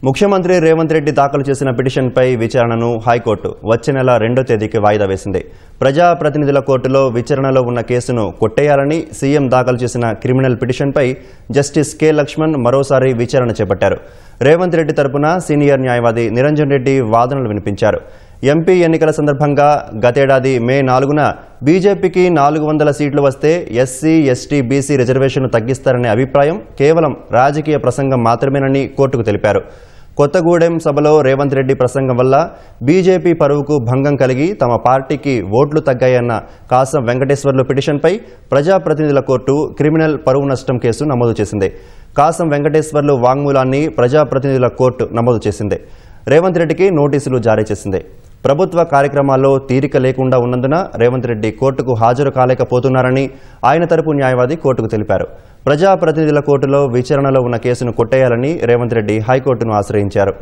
ముఖ్యమంత్రి రేవంత్ రెడ్డి దాఖలు చేసిన పిటిషన్పై విచారణను హైకోర్టు వచ్చే నెల 2వ తేదీకి వాయిదా వేసింది. ప్రజాప్రతినిధుల కోర్టులో విచారణలో ఉన్న కేసును కొట్టేయాలని సీఎం దాఖలు చేసిన క్రిమినల్ పిటిషన్పై జస్టిస్ కె లక్ష్మణ్ మరోసారి విచారణ చేపట్టారు. రేవంత్ రెడ్డి తరపున సీనియర్ న్యాయవాది నిరంజన్ రెడ్డి వాదనలు వినిపించారు. ఎంపీ ఎన్నికల సందర్భంగా గతేడాది మే 4న బీజేపీకి 400 సీట్లు వస్తే ఎస్సీ, ఎస్టీ, బీసీ రిజర్వేషన్ను తగ్గిస్తారనే అభిప్రాయం కేవలం రాజకీయ ప్రసంగం మాత్రమేనని కోర్టుకు తెలిపారు. కొత్తగూడెం సభలో రేవంత్ రెడ్డి ప్రసంగం వల్ల బీజేపీ పరువుకు భంగం కలిగి తమ పార్టీకి ఓట్లు తగ్గాయన్న కాసం వెంకటేశ్వర్లు పిటిషన్పై ప్రజాప్రతినిధుల కోర్టు క్రిమినల్ పరువు నష్టం కేసు నమోదు చేసింది. కాసం వెంకటేశ్వర్లు వాంగ్మూలాన్ని ప్రజాప్రతినిధుల కోర్టు నమోదు చేసింది. రేవంత్ రెడ్డికి నోటీసులు జారీ చేసింది. ప్రభుత్వ కార్యక్రమాల్లో తీరిక లేకుండా ఉన్నందున రేవంత్ రెడ్డి కోర్టుకు హాజరు కాలేకపోతున్నారని ఆయన తరపు న్యాయవాది కోర్టుకు తెలిపారు. ప్రజాప్రతినిధుల కోర్టులో విచారణలో ఉన్న కేసును కొట్టేయాలని రేవంత్ రెడ్డి హైకోర్టును ఆశ్రయించారు.